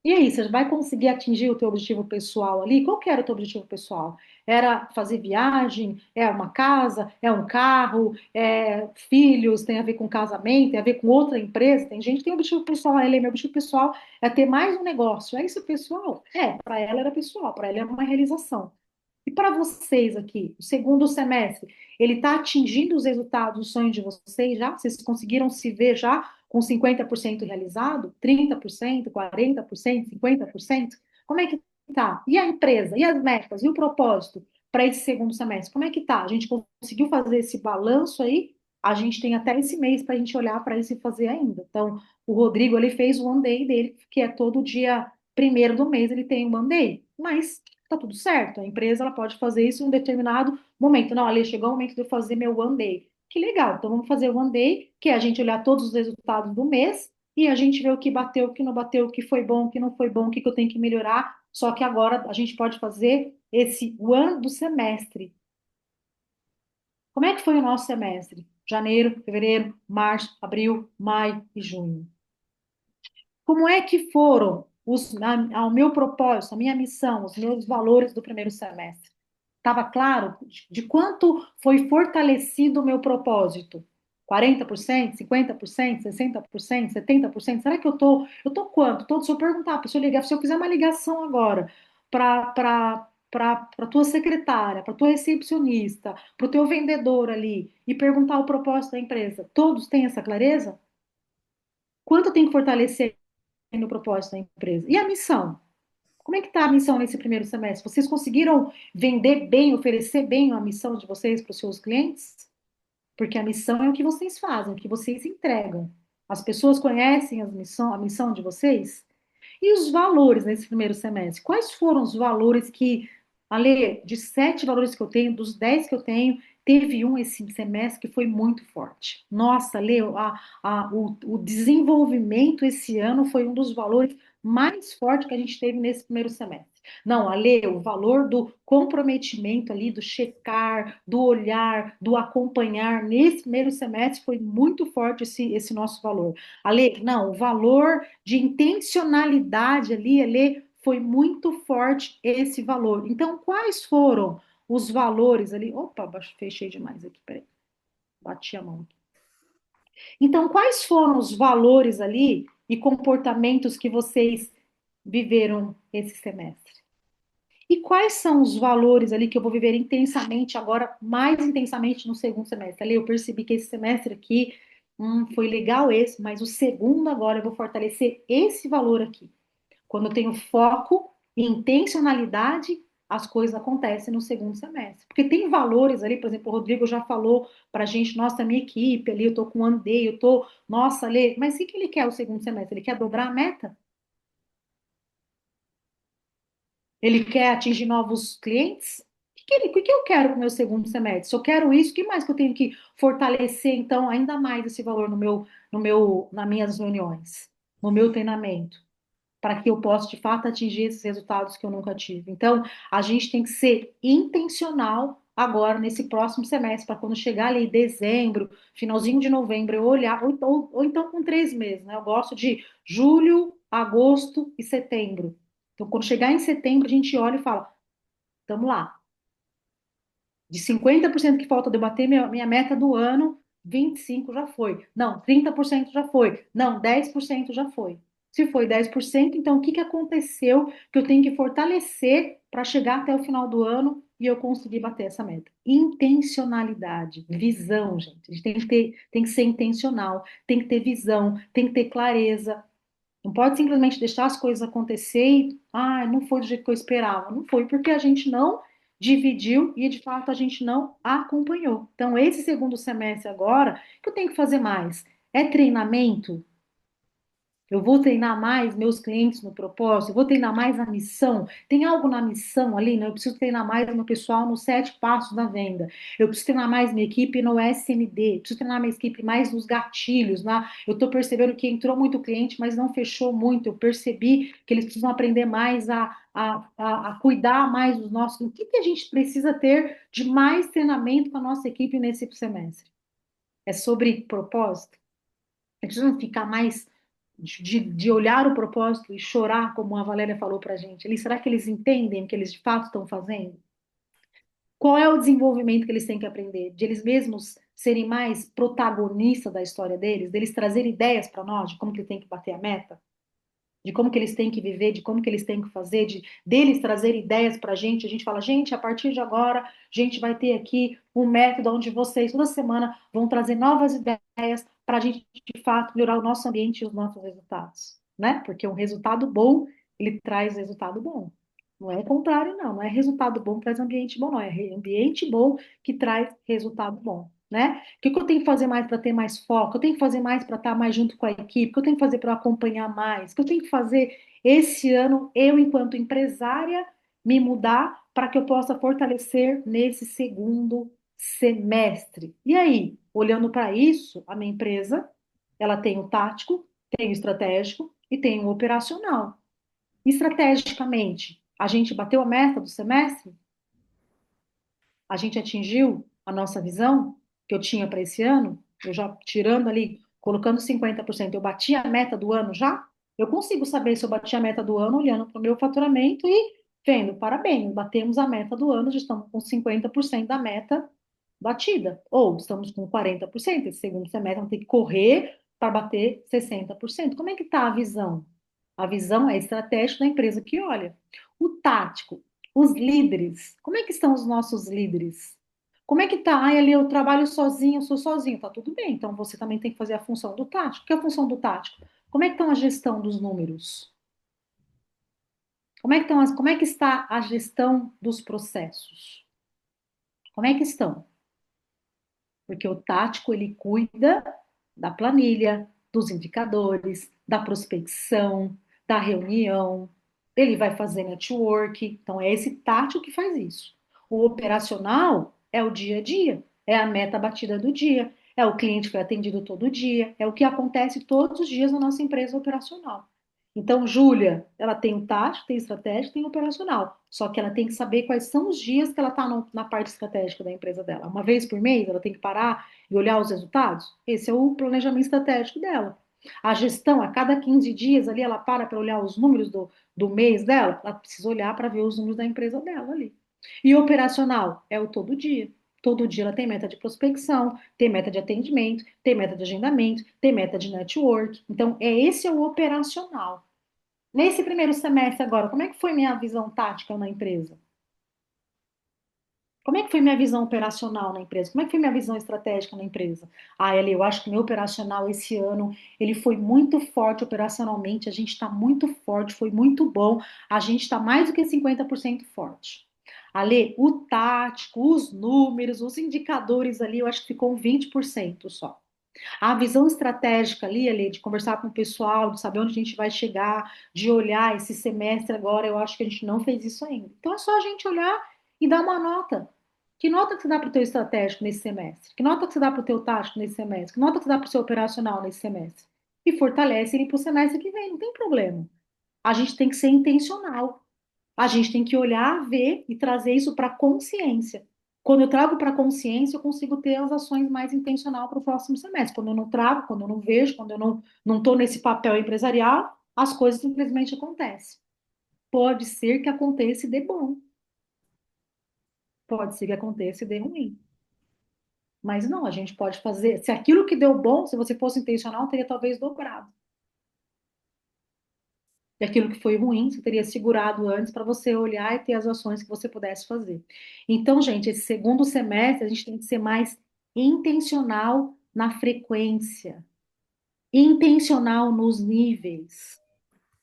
S1: E aí, você vai conseguir atingir o teu objetivo pessoal ali? Qual que era o teu objetivo pessoal? Era fazer viagem? É uma casa? É um carro? É filhos? Tem a ver com casamento? Tem a ver com outra empresa? Tem gente que tem objetivo pessoal. Ele, meu objetivo pessoal é ter mais um negócio. É isso pessoal? É, para ela era pessoal, para ela é uma realização. E para vocês aqui, o segundo semestre, ele está atingindo os resultados do sonho de vocês já? Vocês conseguiram se ver já com 50% realizado? 30%, 40%, 50%? Como é que tá? E a empresa? E as metas? E o propósito para esse segundo semestre? Como é que tá? A gente conseguiu fazer esse balanço aí? A gente tem até esse mês para a gente olhar para isso e fazer ainda. Então, o Rodrigo, ele fez o One Day dele, que é todo dia primeiro do mês ele tem um One Day. Mas tá tudo certo. A empresa ela pode fazer isso em um determinado momento. Não, ali chegou o momento de eu fazer meu One Day. Que legal. Então vamos fazer o One Day, que é a gente olhar todos os resultados do mês e a gente ver o que bateu, o que não bateu, o que foi bom, o que não foi bom, o que eu tenho que melhorar. Só que agora a gente pode fazer esse One do semestre. Como é que foi o nosso semestre? Janeiro, fevereiro, março, abril, maio e junho. Como é que foram ao meu propósito, a minha missão, os meus valores do primeiro semestre? Estava claro de quanto foi fortalecido o meu propósito? 40%, 50%, 60%, 70%? Será que eu tô quanto? Se eu perguntar, se eu fizer uma ligação agora para a tua secretária, para a tua recepcionista, para o teu vendedor ali e perguntar o propósito da empresa, todos têm essa clareza? Quanto tem que fortalecer no propósito da empresa? E a missão? Como é que está a missão nesse primeiro semestre? Vocês conseguiram vender bem, oferecer bem a missão de vocês para os seus clientes? Porque a missão é o que vocês fazem, o que vocês entregam. As pessoas conhecem a missão de vocês? E os valores nesse primeiro semestre? Quais foram os valores que, Ale, de 7 valores que eu tenho, dos 10 que eu tenho, teve um esse semestre que foi muito forte? Nossa, Ale, o desenvolvimento esse ano foi um dos valores mais fortes que a gente teve nesse primeiro semestre. Não, Ale, o valor do comprometimento ali, do checar, do olhar, do acompanhar, nesse primeiro semestre foi muito forte esse nosso valor. Ale, não, o valor de intencionalidade ali foi muito forte esse valor. Então, quais foram os valores ali? Opa, fechei demais aqui, peraí, bati a mão aqui. Então, quais foram os valores ali e comportamentos que vocês viveram esse semestre? E quais são os valores ali que eu vou viver intensamente agora, mais intensamente no segundo semestre? Ali eu percebi que esse semestre aqui, foi legal esse, mas o segundo agora eu vou fortalecer esse valor aqui. Quando eu tenho foco e intencionalidade, as coisas acontecem no segundo semestre. Porque tem valores ali, por exemplo, o Rodrigo já falou pra gente, nossa, minha equipe ali, eu tô com One Day, nossa, Lê, mas o que ele quer o segundo semestre? Ele quer dobrar a meta? Ele quer atingir novos clientes? O que eu quero para o meu segundo semestre? Se eu quero isso, o que mais que eu tenho que fortalecer, então, ainda mais esse valor nas minhas reuniões, no meu treinamento, para que eu possa, de fato, atingir esses resultados que eu nunca tive? Então, a gente tem que ser intencional agora nesse próximo semestre, para quando chegar ali dezembro, finalzinho de novembro, eu olhar, ou então com 3 meses, né? Eu gosto de julho, agosto e setembro. Então, quando chegar em setembro, a gente olha e fala, estamos lá. De 50% que falta de eu bater minha meta do ano, 25% já foi. Não, 30% já foi. Não, 10% já foi. Se foi 10%, então o que que aconteceu que eu tenho que fortalecer para chegar até o final do ano e eu conseguir bater essa meta? Intencionalidade, visão, gente. A gente tem que ser intencional, tem que ter visão, tem que ter clareza. Não pode simplesmente deixar as coisas acontecer e, não foi do jeito que eu esperava. Não foi porque a gente não dividiu e, de fato, a gente não acompanhou. Então, esse segundo semestre agora, o que eu tenho que fazer mais? É treinamento? Eu vou treinar mais meus clientes no propósito, eu vou treinar mais a missão. Tem algo na missão ali, né? Eu preciso treinar mais o meu pessoal nos 7 passos da venda. Eu preciso treinar mais minha equipe no SMD. Eu preciso treinar minha equipe mais nos gatilhos, né? Eu estou percebendo que entrou muito cliente, mas não fechou muito. Eu percebi que eles precisam aprender mais a cuidar mais dos nossos. O que que a gente precisa ter de mais treinamento com a nossa equipe nesse semestre? É sobre propósito? Eles precisam ficar mais de olhar o propósito e chorar, como a Valéria falou para a gente. Será que eles entendem o que eles de fato estão fazendo? Qual é o desenvolvimento que eles têm que aprender? De eles mesmos serem mais protagonistas da história deles, deles trazerem ideias para nós de como que tem que bater a meta? De como que eles têm que viver, de como que eles têm que fazer, deles trazer ideias para a gente fala, gente, a partir de agora, a gente vai ter aqui um método onde vocês, toda semana, vão trazer novas ideias para a gente, de fato, melhorar o nosso ambiente e os nossos resultados, né? Porque um resultado bom, ele traz resultado bom. Não é o contrário, não. Não é resultado bom que traz ambiente bom, não. É ambiente bom que traz resultado bom, né? O que que eu tenho que fazer mais para ter mais foco? O que eu tenho que fazer mais para estar mais junto com a equipe? O que eu tenho que fazer para acompanhar mais? O que eu tenho que fazer esse ano, eu, enquanto empresária, me mudar para que eu possa fortalecer nesse segundo semestre? E aí, olhando para isso, a minha empresa, ela tem o tático, tem o estratégico e tem o operacional. Estrategicamente, a gente bateu a meta do semestre? A gente atingiu a nossa visão que eu tinha para esse ano? Eu já tirando ali, colocando 50%, eu bati a meta do ano já? Eu consigo saber se eu bati a meta do ano olhando para o meu faturamento e vendo, parabéns, batemos a meta do ano, já estamos com 50% da meta batida. Ou estamos com 40%, esse segundo semestre vamos ter que correr para bater 60%. Como é que está a visão? A visão é estratégica da empresa que olha. O tático, os líderes. Como é que estão os nossos líderes? Como é que tá? Ali eu trabalho sozinho, eu sou sozinho. Tá tudo bem. Então você também tem que fazer a função do tático. O que é a função do tático? Como é que estão a gestão dos números? Como é que está a gestão dos processos? Como é que estão? Porque o tático ele cuida da planilha, dos indicadores, da prospecção, da reunião, ele vai fazer network, então é esse tático que faz isso. O operacional é o dia a dia, é a meta batida do dia, é o cliente que foi atendido todo dia, é o que acontece todos os dias na nossa empresa operacional. Então, Júlia, ela tem o tático, tem estratégia, tem o operacional. Só que ela tem que saber quais são os dias que ela está na parte estratégica da empresa dela. Uma vez por mês, ela tem que parar e olhar os resultados. Esse é o planejamento estratégico dela. A gestão, a cada 15 dias ali, ela para olhar os números do mês dela, ela precisa olhar para ver os números da empresa dela ali. E o operacional é o todo dia. Todo dia ela tem meta de prospecção, tem meta de atendimento, tem meta de agendamento, tem meta de network. Então, esse é o operacional. Nesse primeiro semestre agora, como é que foi minha visão tática na empresa? Como é que foi minha visão operacional na empresa? Como é que foi minha visão estratégica na empresa? Eli, eu acho que meu operacional esse ano, ele foi muito forte operacionalmente, a gente está muito forte, foi muito bom, a gente está mais do que 50% forte. Ali, o tático, os números, os indicadores ali, eu acho que ficou 20% só. A visão estratégica ali, de conversar com o pessoal, de saber onde a gente vai chegar, de olhar esse semestre agora, eu acho que a gente não fez isso ainda. Então é só a gente olhar e dar uma nota. Que nota que você dá para o teu estratégico nesse semestre? Que nota que você dá para o teu tático nesse semestre? Que nota que você dá para o seu operacional nesse semestre? E fortalece ele para o semestre que vem, não tem problema. A gente tem que ser intencional. A gente tem que olhar, ver e trazer isso para a consciência. Quando eu trago para a consciência, eu consigo ter as ações mais intencional para o próximo semestre. Quando eu não trago, quando eu não vejo, quando eu não estou nesse papel empresarial, as coisas simplesmente acontecem. Pode ser que aconteça e dê bom. Pode ser que aconteça e dê ruim. Mas não, a gente pode fazer. Se aquilo que deu bom, se você fosse intencional, teria talvez dobrado. E aquilo que foi ruim, você teria segurado antes para você olhar e ter as ações que você pudesse fazer. Então, gente, esse segundo semestre a gente tem que ser mais intencional na frequência, intencional nos níveis.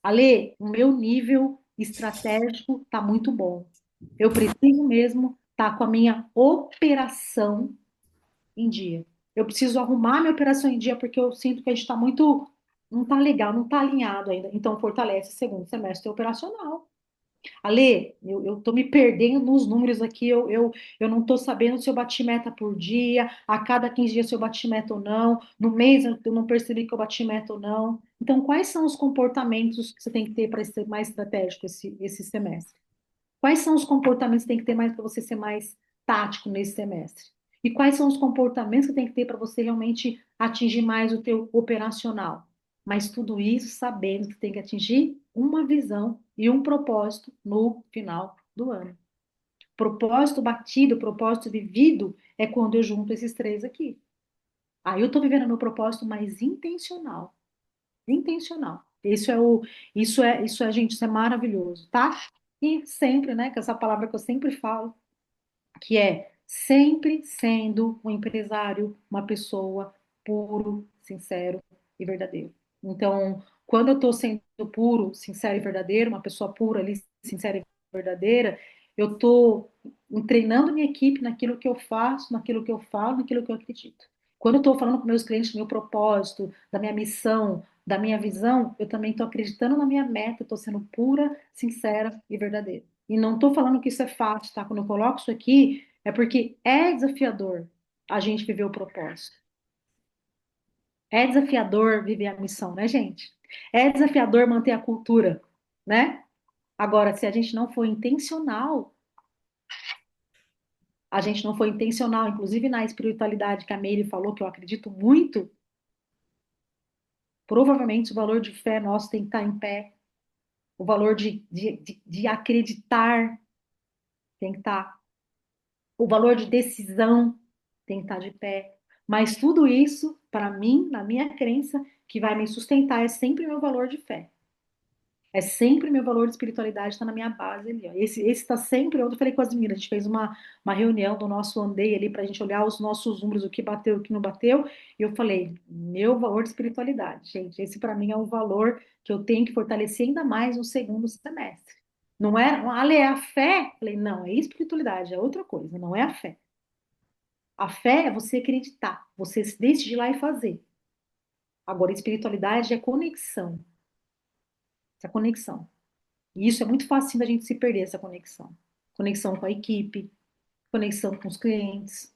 S1: Ale, o meu nível estratégico está muito bom. Eu preciso mesmo estar com a minha operação em dia. Eu preciso arrumar minha operação em dia porque eu sinto que a gente está muito, não está legal, não está alinhado ainda. Então, fortalece segundo semestre operacional. Ale, eu tô me perdendo nos números aqui, eu não tô sabendo se eu bati meta por dia, a cada 15 dias se eu bati meta ou não, no mês eu não percebi que eu bati meta ou não. Então, quais são os comportamentos que você tem que ter para ser mais estratégico esse semestre? Quais são os comportamentos que tem que ter mais para você ser mais tático nesse semestre? E quais são os comportamentos que tem que ter para você realmente atingir mais o teu operacional? Mas tudo isso sabendo que tem que atingir uma visão e um propósito no final do ano. Propósito batido, propósito vivido é quando eu junto esses três aqui. Aí eu estou vivendo meu propósito mais intencional. Intencional. Gente, isso é maravilhoso, tá? E sempre, né, que essa palavra que eu sempre falo, que é sempre sendo um empresário, uma pessoa puro, sincero e verdadeiro. Então, quando eu estou sendo puro, sincero e verdadeiro, uma pessoa pura ali, sincera e verdadeira, eu estou treinando minha equipe naquilo que eu faço, naquilo que eu falo, naquilo que eu acredito. Quando eu estou falando com meus clientes do meu propósito, da minha missão, da minha visão, eu também estou acreditando na minha meta, estou sendo pura, sincera e verdadeira. E não estou falando que isso é fácil, tá? Quando eu coloco isso aqui, é porque é desafiador a gente viver o propósito. É desafiador viver a missão, né, gente? É desafiador manter a cultura, né? Agora, se a gente não for intencional, inclusive na espiritualidade que a Meire falou, que eu acredito muito, provavelmente o valor de fé nosso tem que estar em pé, o valor de acreditar tem que estar, o valor de decisão tem que estar de pé. Mas tudo isso, para mim, na minha crença, que vai me sustentar é sempre meu valor de fé. É sempre meu valor de espiritualidade, está na minha base ali. Ó. Esse está sempre. Ontem eu falei com as meninas, a gente fez uma reunião do nosso One ali para a gente olhar os nossos números, o que bateu, o que não bateu. E eu falei, meu valor de espiritualidade, gente, esse para mim é um valor que eu tenho que fortalecer ainda mais no segundo semestre. Não é, Ale, é a fé? Falei, não, é espiritualidade, é outra coisa, não é a fé. A fé é você acreditar, você se decidir lá e fazer. Agora, espiritualidade é conexão. Essa conexão. E isso é muito fácil da gente se perder, essa conexão. Conexão com a equipe, conexão com os clientes,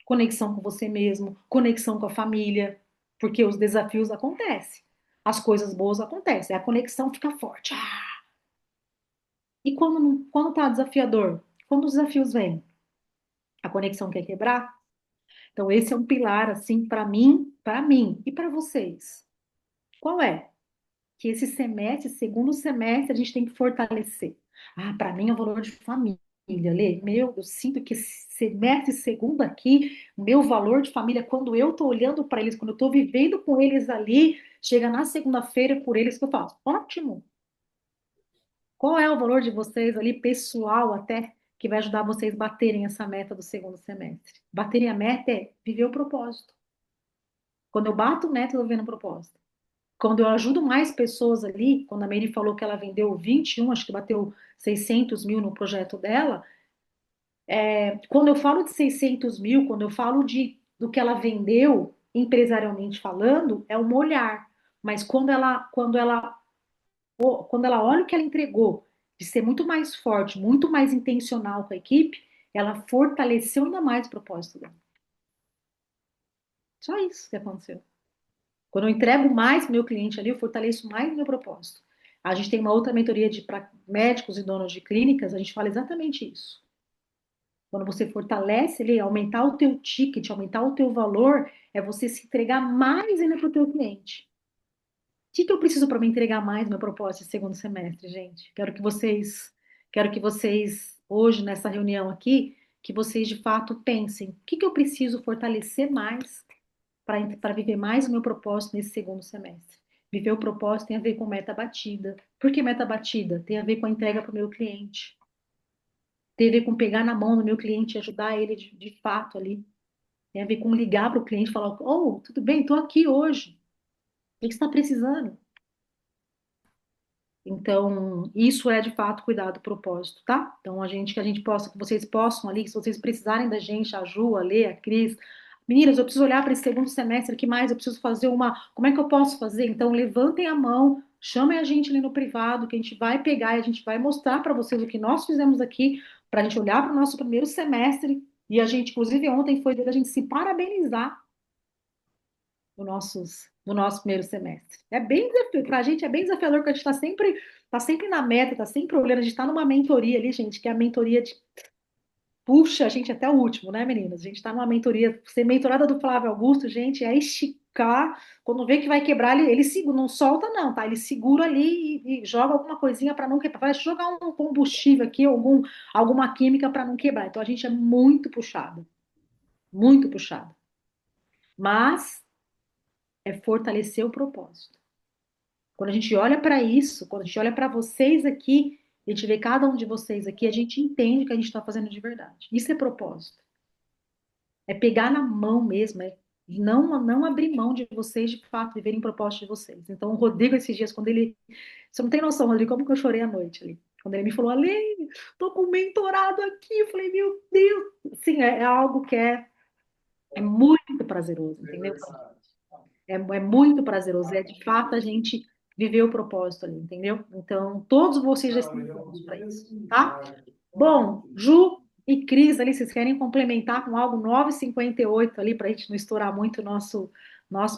S1: conexão com você mesmo, conexão com a família, porque os desafios acontecem. As coisas boas acontecem, a conexão fica forte. Ah! E quando tá desafiador? Quando os desafios vêm, a conexão quer quebrar? Então, esse é um pilar, assim, para mim e para vocês. Qual é? Que esse semestre, segundo semestre, a gente tem que fortalecer. Ah, para mim é o valor de família, Lê. Meu, eu sinto que esse semestre segundo aqui, o meu valor de família, quando eu tô olhando para eles, quando eu tô vivendo com eles ali, chega na segunda-feira por eles que eu faço. Ótimo! Qual é o valor de vocês ali, pessoal até, que vai ajudar vocês a baterem essa meta do segundo semestre? Baterem a meta é viver o propósito. Quando eu bato meta, eu tô vivendo o propósito. Quando eu ajudo mais pessoas ali, quando a Mary falou que ela vendeu 21, acho que bateu 600 mil no projeto dela, quando eu falo de 600 mil, quando eu falo do que ela vendeu, empresarialmente falando, é um olhar. Mas quando ela olha o que ela entregou, de ser muito mais forte, muito mais intencional com a equipe, ela fortaleceu ainda mais o propósito dela. Só isso que aconteceu. Quando eu entrego mais para o meu cliente ali, eu fortaleço mais o meu propósito. A gente tem uma outra mentoria para médicos e donos de clínicas, a gente fala exatamente isso. Quando você fortalece ali, aumentar o teu ticket, aumentar o teu valor, é você se entregar mais ainda para o teu cliente. O que que eu preciso para me entregar mais no meu propósito de segundo semestre, gente? Quero que vocês, hoje, nessa reunião aqui, que vocês de fato pensem, o que que eu preciso fortalecer mais para viver mais o meu propósito nesse segundo semestre? Viver o propósito tem a ver com meta batida. Por que meta batida? Tem a ver com a entrega para o meu cliente. Tem a ver com pegar na mão do meu cliente e ajudar ele de fato ali. Tem a ver com ligar para o cliente e falar: Oh, tudo bem, estou aqui hoje. O que que você está precisando? Então, isso é de fato cuidar do propósito, tá? Então, que a gente possa, que vocês possam ali, se vocês precisarem da gente, a Ju, a Lê, a Cris, meninas, eu preciso olhar para esse segundo semestre, o que mais? Eu preciso fazer como é que eu posso fazer? Então, levantem a mão, chamem a gente ali no privado, que a gente vai pegar e a gente vai mostrar para vocês o que nós fizemos aqui, para a gente olhar para o nosso primeiro semestre, e a gente, inclusive, ontem foi dia da gente se parabenizar no nosso primeiro semestre. É bem desafiador, para a gente é bem desafiador, porque a gente está sempre na meta, está sempre olhando, a gente está numa mentoria ali, gente, que é a mentoria de puxa a gente até o último, né, meninas? A gente está numa mentoria, ser mentorada do Flávio Augusto, gente, é esticar, quando vê que vai quebrar, ele segura, não solta não, tá? Ele segura ali e joga alguma coisinha para não quebrar, vai jogar um combustível aqui, alguma química para não quebrar. Então a gente é muito puxado. Mas é fortalecer o propósito. Quando a gente olha para isso, quando a gente olha para vocês aqui, a gente vê cada um de vocês aqui, a gente entende que a gente está fazendo de verdade. Isso é propósito. É pegar na mão mesmo, é não abrir mão de vocês, de fato, viverem o propósito de vocês. Então, o Rodrigo, esses dias, quando ele. Você não tem noção, Rodrigo, como que eu chorei à noite ali. Quando ele me falou, Ale, tô com um mentorado aqui. Eu falei, meu Deus. Sim, é algo que é muito prazeroso, entendeu? É muito prazeroso. É de fato a gente viver o propósito ali, entendeu? Então, todos vocês já estão prontos para isso, tá? Bom, Ju e Cris ali, vocês querem complementar com algo 9h58 ali, para a gente não estourar muito o nosso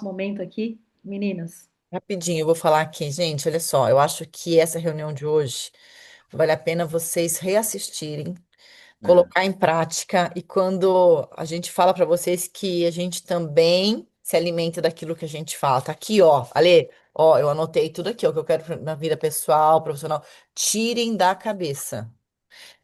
S1: momento aqui, meninas?
S8: Rapidinho, eu vou falar aqui, gente. Olha só, eu acho que essa reunião de hoje vale a pena vocês reassistirem,
S5: É.
S8: colocar em prática e quando a gente fala para vocês que a gente também se alimenta daquilo que a gente fala. Tá aqui, ó, Ale, ó, eu anotei tudo aqui, ó, que eu quero na vida pessoal, profissional. Tirem da cabeça.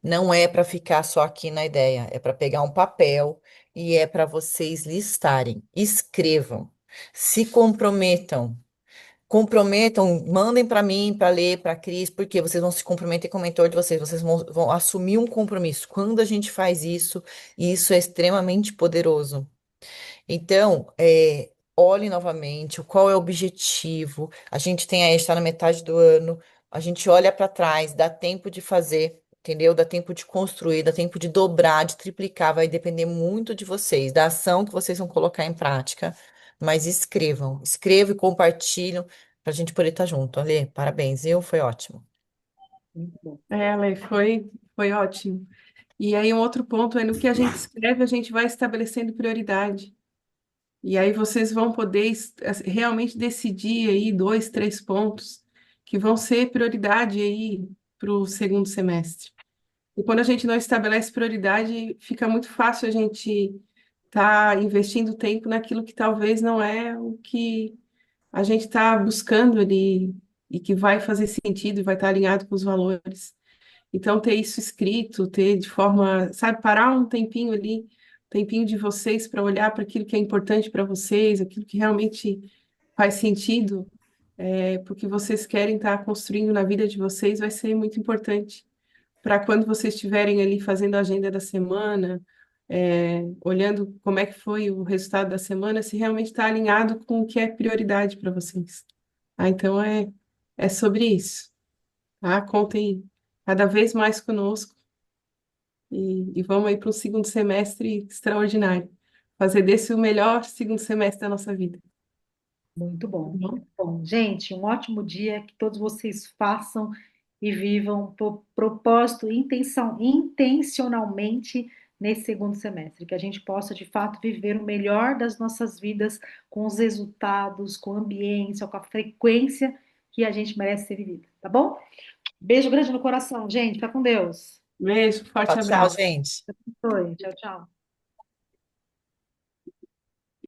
S8: Não é para ficar só aqui na ideia, é para pegar um papel e é para vocês listarem. Escrevam, se comprometam. Comprometam, mandem para mim, para ler, para a Cris, porque vocês vão se comprometer com o mentor de vocês, vocês vão assumir um compromisso. Quando a gente faz isso, isso é extremamente poderoso. Então, olhe novamente qual é o objetivo. A gente tem aí, está na metade do ano, a gente olha para trás, dá tempo de fazer, entendeu? Dá tempo de construir, dá tempo de dobrar, de triplicar, vai depender muito de vocês, da ação que vocês vão colocar em prática. Mas escrevam e compartilham para a gente poder estar junto. Ale, parabéns, viu? Foi ótimo.
S1: Muito bom.
S9: Lei, foi ótimo. E aí, um outro ponto é no que a gente escreve, a gente vai estabelecendo prioridade. E aí vocês vão poder realmente decidir aí 2, 3 pontos que vão ser prioridade aí para o segundo semestre. E quando a gente não estabelece prioridade, fica muito fácil a gente estar investindo tempo naquilo que talvez não é o que a gente está buscando ali e que vai fazer sentido e vai estar alinhado com os valores. Então, ter isso escrito, ter de forma, sabe, parar um tempinho ali, um tempinho de vocês para olhar para aquilo que é importante para vocês, aquilo que realmente faz sentido, porque vocês querem estar construindo na vida de vocês, vai ser muito importante para quando vocês estiverem ali fazendo a agenda da semana, olhando como é que foi o resultado da semana, se realmente está alinhado com o que é prioridade para vocês. Então, é sobre isso, tá? Contem cada vez mais conosco e vamos aí para um segundo semestre extraordinário. Fazer desse o melhor segundo semestre da nossa vida,
S1: Muito
S9: tá
S1: bom,
S9: bom?
S1: muito bom. Gente, um ótimo dia, que todos vocês façam e vivam propósito, intencionalmente nesse segundo semestre, que a gente possa de fato viver o melhor das nossas vidas com os resultados, com a ambiência, com a frequência que a gente merece ser vivida, tá bom? Beijo grande no coração, gente. Fica com Deus.
S9: Beijo, forte
S8: Tchau, tchau,
S9: abraço.
S8: gente.
S1: Oi, tchau, tchau.